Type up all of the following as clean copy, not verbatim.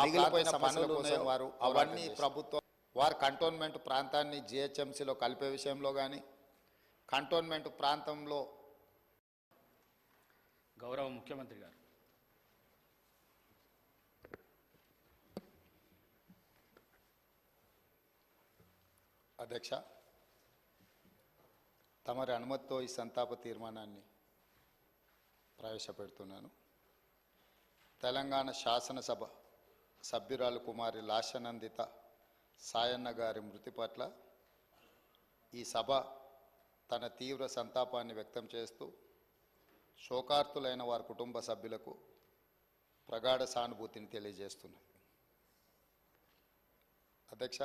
మిగిలిపోయిన పనుల కోసం వారు అవన్నీ ప్రభుత్వం వారు కంటోన్మెంట్ ప్రాంతాన్ని జిహెచ్ఎంసీలో కలిపే విషయంలో కానీ కంటోన్మెంట్ ప్రాంతంలో గౌరవ ముఖ్యమంత్రి గారు అధ్యక్ష తమరి అనుమతితో ఈ సంతాప తీర్మానాన్ని ప్రవేశపెడుతున్నాను. తెలంగాణ శాసనసభ సభ్యురాలు కుమారి లాశనందిత సాయన్న గారి మృతి పట్ల ఈ సభ తన తీవ్ర సంతాపాన్ని వ్యక్తం చేస్తూ శోకార్తులైన వారి కుటుంబ సభ్యులకు ప్రగాఢ సానుభూతిని తెలియజేస్తున్నది. అధ్యక్ష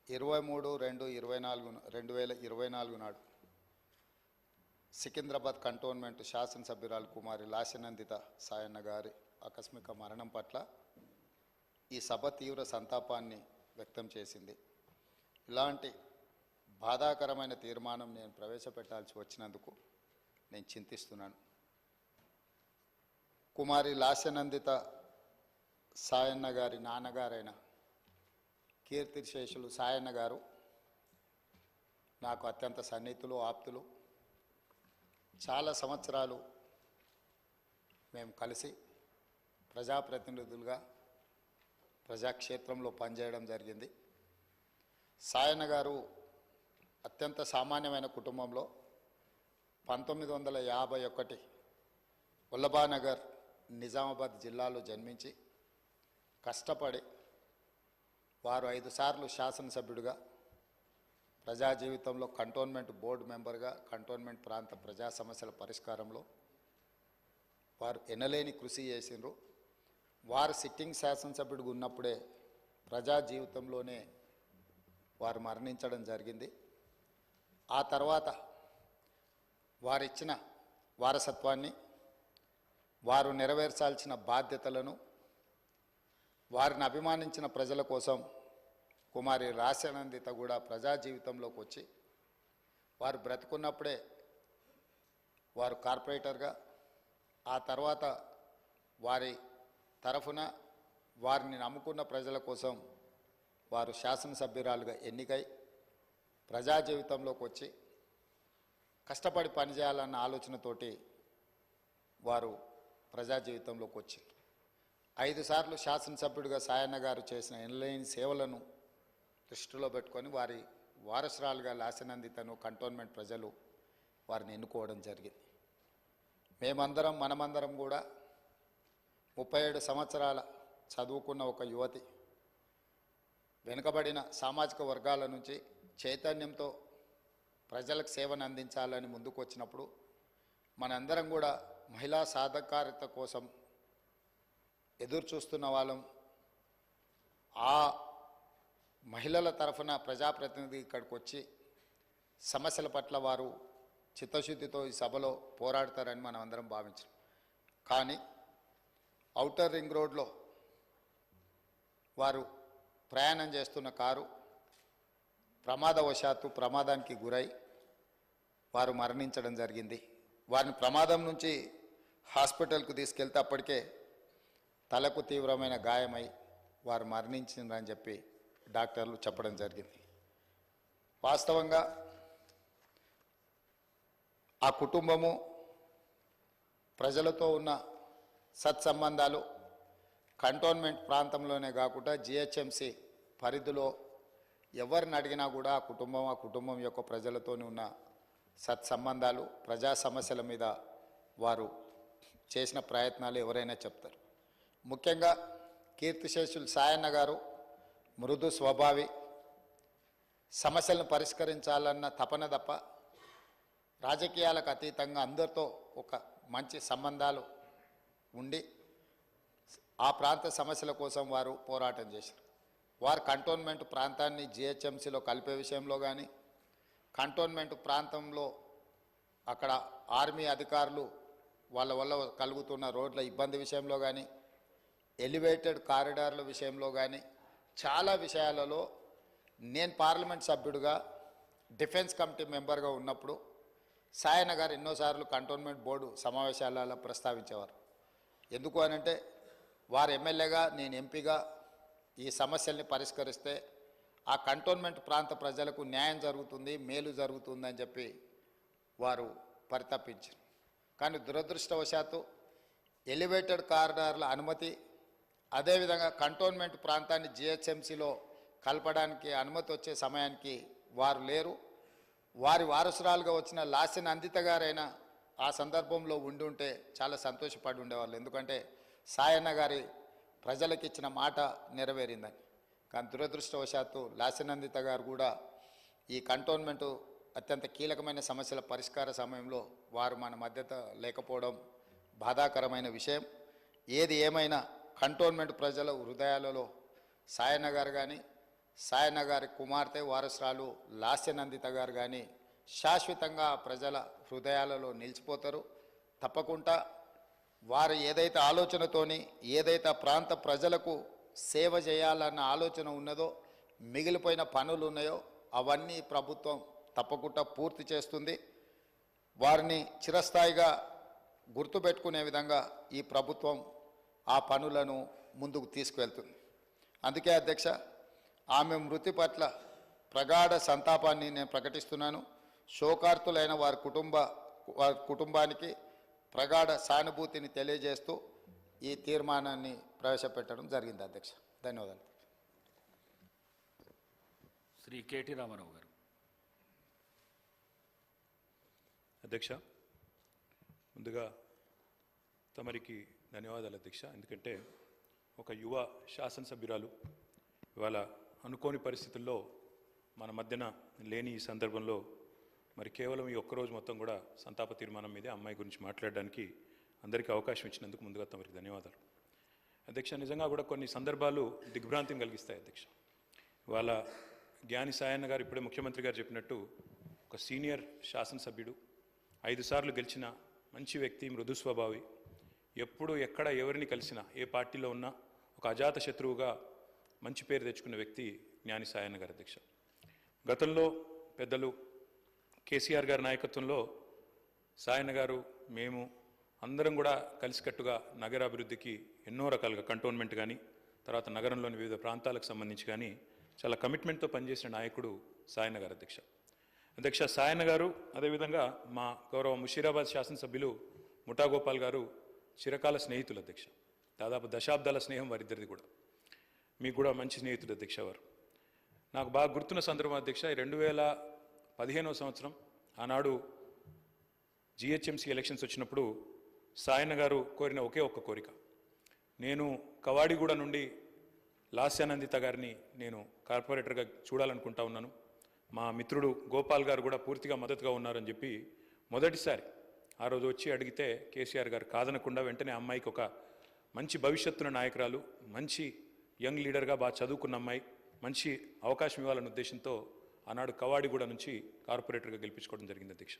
23/2/2024 నాడు సికింద్రాబాద్ కంటోన్మెంట్ శాసనసభ్యురాలు కుమారి లాశనందిత సాయన్న గారి ఆకస్మిక మరణం పట్ల ఈ సభ తీవ్ర సంతాపాన్ని వ్యక్తం చేసింది. ఇలాంటి బాధాకరమైన తీర్మానం నేను ప్రవేశపెట్టాల్సి వచ్చినందుకు నేను చింతిస్తున్నాను. కుమారి లాశనందిత సాయన్న గారి నాన్నగారైన కీర్తిశేషులు సాయన్న గారు నాకు అత్యంత సన్నిహితులు, ఆప్తులు. చాలా సంవత్సరాలు మేము కలిసి ప్రజాప్రతినిధులుగా ప్రజాక్షేత్రంలో పనిచేయడం జరిగింది. సాయన్న గారు అత్యంత సామాన్యమైన కుటుంబంలో 1951 ఉల్లబానగర్ నిజామాబాద్ జిల్లాలో జన్మించి కష్టపడి వారు 5 సార్లు శాసనసభ్యుడిగా ప్రజా జీవితంలో కంటోన్మెంట్ బోర్డు మెంబర్గా కంటోన్మెంట్ ప్రాంత ప్రజా సమస్యల పరిష్కారంలో వారు ఎనలేని కృషి చేసిండ్రు. వారు సిట్టింగ్ శాసనసభ్యుడిగా ఉన్నప్పుడే ప్రజా జీవితంలోనే వారు మరణించడం జరిగింది. ఆ తర్వాత వారిచ్చిన వారసత్వాన్ని, వారు నెరవేర్చాల్సిన బాధ్యతలను, వారిని అభిమానించిన ప్రజల కోసం కుమారి లాశనందిత కూడా ప్రజా జీవితంలోకి వచ్చి వారు బ్రతుకున్నప్పుడే వారు కార్పొరేటర్గా, ఆ తర్వాత వారి తరఫున వారిని నమ్ముకున్న ప్రజల కోసం వారు శాసనసభ్యురాలుగా ఎన్నికై ప్రజా జీవితంలోకి వచ్చి కష్టపడి పనిచేయాలన్న ఆలోచనతోటి వారు ప్రజా జీవితంలోకి వచ్చారు. 5 సార్లు శాసనసభ్యుడిగా సాయన్న గారు చేసిన ఎనలేని సేవలను దృష్టిలో పెట్టుకొని వారి వారసురాలుగా లాశనందితను కంటోన్మెంట్ ప్రజలు వారిని ఎన్నుకోవడం జరిగింది. మనమందరం కూడా 37 సంవత్సరాల చదువుకున్న ఒక యువతి వెనుకబడిన సామాజిక వర్గాల నుంచి చైతన్యంతో ప్రజలకు సేవను అందించాలని ముందుకు వచ్చినప్పుడు మనందరం కూడా మహిళా సాధికారత కోసం ఎదురు చూస్తున్న వాళ్ళం. ఆ మహిళల తరఫున ప్రజాప్రతినిధి ఇక్కడికి వచ్చి సమస్యల పట్ల వారు చిత్తశుద్ధితో ఈ సభలో పోరాడతారని మనం అందరం భావించాం. కానీ ఔటర్ రింగ్ రోడ్లో వారు ప్రయాణం చేస్తున్న కారు ప్రమాదానికి గురై వారు మరణించడం జరిగింది. వారిని ప్రమాదం నుంచి హాస్పిటల్కు తీసుకెళ్తే అప్పటికే తలకు తీవ్రమైన గాయమై వారు మరణించిందని చెప్పి డాక్టర్లు చెప్పడం జరిగింది. వాస్తవంగా ఆ కుటుంబము ప్రజలతో ఉన్న సత్సంబంధాలు కంటోన్మెంట్ ప్రాంతంలోనే కాకుండా జిహెచ్ఎంసి పరిధిలో ఎవరిని అడిగినా కూడా ఆ కుటుంబం యొక్క ప్రజలతోనే ఉన్న సత్సంబంధాలు, ప్రజా సమస్యల మీద వారు చేసిన ప్రయత్నాలు ఎవరైనా చెప్తారు. ముఖ్యంగా కీర్తిశేషులు సాయన్న గారు మృదు స్వభావి, సమస్యలను పరిష్కరించాలన్న తపన తప్ప రాజకీయాలకు అతీతంగా అందరితో ఒక మంచి సంబంధాలు ఉండి ఆ ప్రాంత సమస్యల కోసం వారు పోరాటం చేశారు. వారు కంటోన్మెంట్ ప్రాంతాన్ని జిహెచ్ఎంసీలో కలిపే విషయంలో కానీ, కంటోన్మెంట్ ప్రాంతంలో అక్కడ ఆర్మీ అధికారులు వాళ్ళ వల్ల కలుగుతున్న రోడ్ల ఇబ్బంది విషయంలో కానీ, ఎలివేటెడ్ కారిడార్ల విషయంలో కానీ చాలా విషయాలలో నేను పార్లమెంట్ సభ్యుడిగా డిఫెన్స్ కమిటీ మెంబర్గా ఉన్నప్పుడు సాయన్న గారు ఎన్నోసార్లు కంటోన్మెంట్ బోర్డు సమావేశాలలో ప్రస్తావించేవారు. ఎందుకు అనంటే వారు ఎమ్మెల్యేగా నేను ఎంపీగా ఈ సమస్యల్ని పరిష్కరిస్తే ఆ కంటోన్మెంట్ ప్రాంత ప్రజలకు న్యాయం జరుగుతుంది, మేలు జరుగుతుందని చెప్పి వారు పరితపించారు. కానీ దురదృష్టవశాత్తు ఎలివేటెడ్ కారిడార్ల అనుమతి, అదేవిధంగా కంటోన్మెంట్ ప్రాంతాన్ని జిహెచ్ఎంసీలో కలపడానికి అనుమతి వచ్చే సమయానికి వారు లేరు. వారి వారసురాలుగా వచ్చిన లాసిన్ అందిత గారైనా ఆ సందర్భంలో ఉండి ఉంటే చాలా సంతోషపడి ఉండేవాళ్ళు. ఎందుకంటే సాయన్న గారి ప్రజలకు ఇచ్చిన మాట నెరవేరిందని. కానీ దురదృష్టవశాత్తు లాసినందిత గారు కూడా ఈ కంటోన్మెంటు అత్యంత కీలకమైన సమస్యల పరిష్కార సమయంలో వారు మన మధ్యత లేకపోవడం బాధాకరమైన విషయం. ఏది ఏమైనా కంటోన్మెంట్ ప్రజల హృదయాలలో సాయన్న గారు కానీ, సాయన్న గారి కుమార్తె వారసురాలు లాస్యనందిత గారు కానీ శాశ్వతంగా ప్రజల హృదయాలలో నిలిచిపోతారు. తప్పకుండా వారు ఏదైతే ఆలోచనతోని, ఏదైతే ప్రాంత ప్రజలకు సేవ చేయాలన్న ఆలోచన ఉన్నదో, మిగిలిపోయిన పనులు ఉన్నాయో అవన్నీ ప్రభుత్వం తప్పకుండా పూర్తి చేస్తుంది. వారిని చిరస్థాయిగా గుర్తుపెట్టుకునే విధంగా ఈ ప్రభుత్వం ఆ పనులను ముందుకు తీసుకువెళ్తుంది. అందుకే అధ్యక్ష, ఆమె మృతి పట్ల ప్రగాఢ సంతాపాన్ని నేను ప్రకటిస్తున్నాను. శోకార్తులైన వారి కుటుంబానికి ప్రగాఢ సానుభూతిని తెలియజేస్తూ ఈ తీర్మానాన్ని ప్రవేశపెట్టడం జరిగింది. అధ్యక్ష, ధన్యవాదాలు. శ్రీ కేటీ రామారావు గారు. అధ్యక్ష, ముందుగా తమరికి ధన్యవాదాలు అధ్యక్ష. ఎందుకంటే ఒక యువ శాసనసభ్యురాలు ఇవాళ అనుకోని పరిస్థితుల్లో మన మధ్యన లేని ఈ సందర్భంలో మరి కేవలం ఈ ఒక్కరోజు మొత్తం కూడా సంతాప తీర్మానం మీదే అమ్మాయి గురించి మాట్లాడడానికి అందరికీ అవకాశం ఇచ్చినందుకు ముందుగా తమరికి ధన్యవాదాలు. అధ్యక్ష, నిజంగా కూడా కొన్ని సందర్భాలు దిగ్భ్రాంతిని కలిగిస్తాయి అధ్యక్ష. ఇవాళ జ్ఞాని సాయన్న గారు ఇప్పుడే ముఖ్యమంత్రి గారు చెప్పినట్టు ఒక సీనియర్ శాసనసభ్యుడు, 5 సార్లు గెలిచిన మంచి వ్యక్తి, మృదు స్వభావి, ఎప్పుడు ఎక్కడ ఎవరిని కలిసినా ఏ పార్టీలో ఉన్నా ఒక అజాత శత్రువుగా మంచి పేరు తెచ్చుకున్న వ్యక్తి జ్ఞాని సాయన్న గారు అధ్యక్ష. గతంలో పెద్దలు కేసీఆర్ గారి నాయకత్వంలో సాయన్న గారు, మేము అందరం కూడా కలిసికట్టుగా నగరాభివృద్ధికి ఎన్నో రకాలుగా కంటోన్మెంట్ కానీ, తర్వాత నగరంలోని వివిధ ప్రాంతాలకు సంబంధించి కానీ చాలా కమిట్మెంట్తో పనిచేసిన నాయకుడు సాయన్న గారు అధ్యక్ష. అధ్యక్ష, సాయన్న గారు అదేవిధంగా మా గౌరవ ముషీరాబాద్ శాసనసభ్యులు ముఠా గోపాల్ గారు చిరకాల స్నేహితులు అధ్యక్ష. దాదాపు దశాబ్దాల స్నేహం వారిద్దరిది కూడా. మీకు కూడా మంచి స్నేహితుడు అధ్యక్ష వారు. నాకు బాగా గుర్తున్న సందర్భం అధ్యక్ష, 2015వ సంవత్సరం ఆనాడు జిహెచ్ఎంసీ ఎలక్షన్స్ వచ్చినప్పుడు సాయన్న గారు కోరిన ఒకే ఒక్క కోరిక, నేను కవాడిగూడ నుండి లాస్యానందిత గారిని నేను కార్పొరేటర్గా చూడాలనుకుంటా ఉన్నాను, మా మిత్రుడు గోపాల్ గారు కూడా పూర్తిగా మద్దతుగా ఉన్నారని చెప్పి మొదటిసారి ఆ రోజు వచ్చి అడిగితే కేసీఆర్ గారు కాదనకుండా వెంటనే అమ్మాయికి ఒక మంచి భవిష్యత్తున్న నాయకురాలు, మంచి యంగ్ లీడర్గా బాగా చదువుకున్న అమ్మాయి, మంచి అవకాశం ఇవ్వాలన్న ఉద్దేశంతో ఆనాడు కవాడిగూడ నుంచి కార్పొరేటర్గా గెలిపించుకోవడం జరిగింది అధ్యక్ష.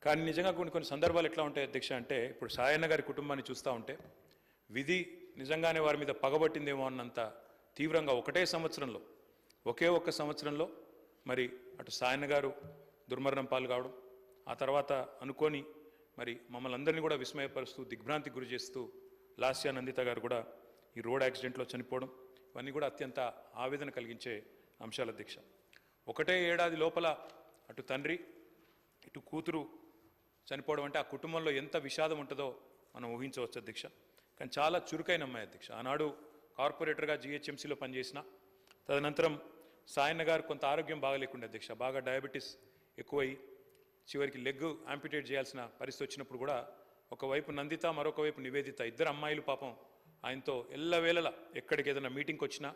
కానీ నిజంగా కొన్ని సందర్భాలు ఎట్లా ఉంటాయి అధ్యక్ష అంటే, ఇప్పుడు సాయన్న గారి కుటుంబాన్ని చూస్తూ ఉంటే విధి నిజంగానే వారి మీద పగబట్టిందేమో అన్నంత తీవ్రంగా ఒకే ఒక్క సంవత్సరంలో మరి అటు సాయన్న గారు దుర్మరణం పాలు కావడం, ఆ తర్వాత అనుకోని మరి మమ్మల్ని అందరినీ కూడా విస్మయపరుస్తూ దిగ్భ్రాంతికి గురి చేస్తూ లాస్యానందిత గారు కూడా ఈ రోడ్ యాక్సిడెంట్లో చనిపోవడం, ఇవన్నీ కూడా అత్యంత ఆవేదన కలిగించే అంశాలు అధ్యక్ష. ఒకటే ఏడాది లోపల అటు తండ్రి ఇటు కూతురు చనిపోవడం అంటే ఆ కుటుంబంలో ఎంత విషాదం ఉంటుందో మనం ఊహించవచ్చు అధ్యక్ష. కానీ చాలా చురుకైన అమ్మాయి అధ్యక్ష. ఆనాడు కార్పొరేటర్గా జిహెచ్ఎంసీలో పనిచేసిన, తదనంతరం సాయన్న గారు కొంత ఆరోగ్యం బాగలేకుండా అధ్యక్ష, బాగా డయాబెటీస్ ఎక్కువై చివరికి లెగ్ యాంపిటేట్ చేయాల్సిన పరిస్థితి వచ్చినప్పుడు కూడా ఒకవైపు నందిత, మరొక వైపు నివేదిత, ఇద్దరు అమ్మాయిలు పాపం ఆయనతో ఎల్లవేళలా ఎక్కడికి ఏదైనా మీటింగ్కి వచ్చినా,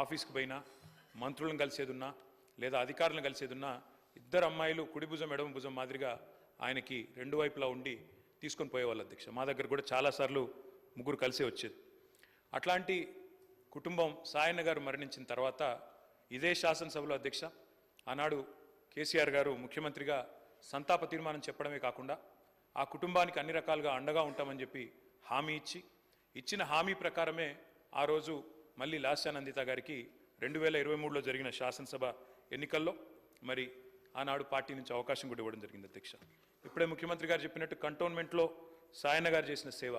ఆఫీస్కి పోయినా, మంత్రులను కలిసేదున్నా లేదా అధికారులను కలిసేదున్నా ఇద్దరు అమ్మాయిలు కుడి భుజం ఎడమ భుజం మాదిరిగా ఆయనకి రెండు వైపులా ఉండి తీసుకొని పోయేవాళ్ళు అధ్యక్ష. మా దగ్గర కూడా చాలాసార్లు ముగ్గురు కలిసే వచ్చేది. అట్లాంటి కుటుంబం సాయన్న గారు మరణించిన తర్వాత ఇదే శాసనసభలో అధ్యక్ష ఆనాడు కేసీఆర్ గారు ముఖ్యమంత్రిగా సంతాప తీర్మానం చెప్పడమే కాకుండా ఆ కుటుంబానికి అన్ని రకాలుగా అండగా ఉంటామని చెప్పి హామీ ఇచ్చిన హామీ ప్రకారమే ఆ రోజు మళ్ళీ లాస్యానందిత గారికి 2023లో జరిగిన శాసనసభ ఎన్నికల్లో మరి ఆనాడు పార్టీ నుంచి అవకాశం కూడా ఇవ్వడం జరిగింది అధ్యక్ష. ఇప్పుడే ముఖ్యమంత్రి గారు చెప్పినట్టు కంటోన్మెంట్లో సాయన్న గారు చేసిన సేవ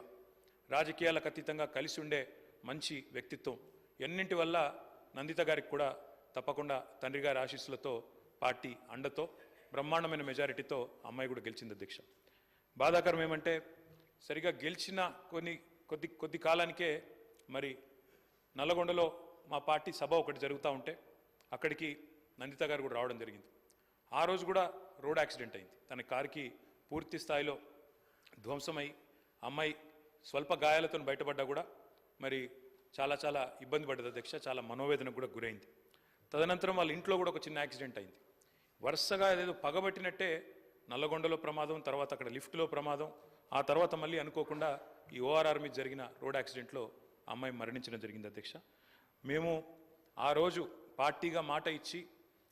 రాజకీయాలకు అతీతంగా కలిసి ఉండే మంచి వ్యక్తిత్వం ఎన్నింటి వల్ల నందిత గారికి కూడా తప్పకుండా తండ్రి గారి ఆశీస్సులతో పార్టీ అండతో బ్రహ్మాండమైన మెజారిటీతో అమ్మాయి కూడా గెలిచింది అధ్యక్ష. బాధాకరం ఏమంటే సరిగా గెలిచిన కొద్ది కాలానికే మరి నల్లగొండలో మా పార్టీ సభ ఒకటి జరుగుతూ ఉంటే అక్కడికి నందిత గారు కూడా రావడం జరిగింది. ఆ రోజు కూడా రోడ్ యాక్సిడెంట్ అయింది. తన కారుకి పూర్తి స్థాయిలో ధ్వంసమై అమ్మాయి స్వల్ప గాయాలతో బయటపడ్డా కూడా మరి చాలా ఇబ్బంది పడ్డది అధ్యక్ష. చాలా మనోవేదనకు కూడా గురైంది. తదనంతరం వాళ్ళ ఇంట్లో కూడా ఒక చిన్న యాక్సిడెంట్ అయింది. వరుసగా ఏదో పగబట్టినట్టే నల్లగొండలో ప్రమాదం, తర్వాత అక్కడ లిఫ్ట్లో ప్రమాదం, ఆ తర్వాత మళ్ళీ అనుకోకుండా ఈ ఓఆర్ఆర్ మీద జరిగిన రోడ్ యాక్సిడెంట్లో అమ్మాయి మరణించడం జరిగింది అధ్యక్ష. మేము ఆ రోజు పార్టీగా మాట ఇచ్చి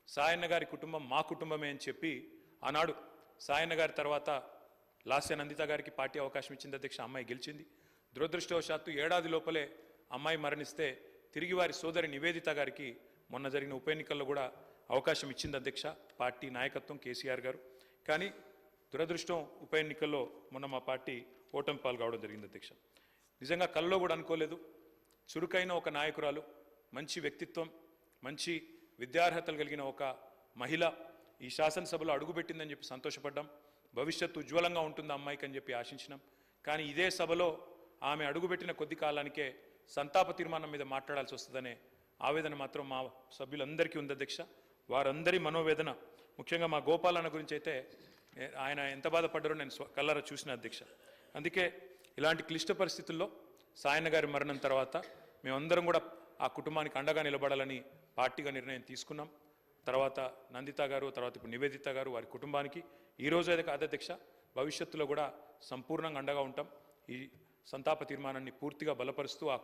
సాయన్న గారి కుటుంబం మా కుటుంబమే అని చెప్పి ఆనాడు సాయన్న గారి తర్వాత లాస్య నందిత గారికి పార్టీ అవకాశం ఇచ్చింది అధ్యక్ష. అమ్మాయి గెలిచింది. దురదృష్టవశాత్తు ఏడాది లోపలే అమ్మాయి మరణిస్తే తిరిగి వారి సోదరి నివేదిత గారికి మొన్న జరిగిన ఉప ఎన్నికల్లో కూడా అవకాశం ఇచ్చింది అధ్యక్ష పార్టీ నాయకత్వం కేసీఆర్ గారు. కానీ దురదృష్టం ఉప ఎన్నికల్లో మొన్న మా పార్టీ ఓటమి పాల్గొవడం జరిగింది అధ్యక్ష. నిజంగా కల్లో కూడా అనుకోలేదు. చురుకైన ఒక నాయకురాలు, మంచి వ్యక్తిత్వం, మంచి విద్యార్హతలు కలిగిన ఒక మహిళ ఈ శాసనసభలో అడుగుపెట్టిందని చెప్పి సంతోషపడ్డాం. భవిష్యత్తు ఉజ్వలంగా ఉంటుంది అమ్మాయికి అని చెప్పి ఆశించినాం. కానీ ఇదే సభలో ఆమె అడుగుపెట్టిన కొద్ది కాలానికే సంతాప తీర్మానం మీద మాట్లాడాల్సి వస్తుందనే ఆవేదన మాత్రం మా సభ్యులందరికీ ఉంది అధ్యక్ష. వారందరి మనోవేదన, ముఖ్యంగా మా గోపాలన్న గురించి అయితే ఆయన ఎంత బాధపడ్డారో నేను కళ్ళారా చూసిన అధ్యక్ష. అందుకే ఇలాంటి క్లిష్ట పరిస్థితుల్లో సాయన్న గారి మరణం తర్వాత మేమందరం కూడా ఆ కుటుంబానికి అండగా నిలబడాలని పార్టీగా నిర్ణయం తీసుకున్నాం. తర్వాత నందిత గారు, తర్వాత ఇప్పుడు నివేదిత గారు, వారి కుటుంబానికి ఈ రోజు అయితే కాదు అధ్యక్ష, భవిష్యత్తులో కూడా సంపూర్ణంగా అండగా ఉంటాం. ఈ సంతాప తీర్మానాన్ని పూర్తిగా బలపరుస్తూ ఆ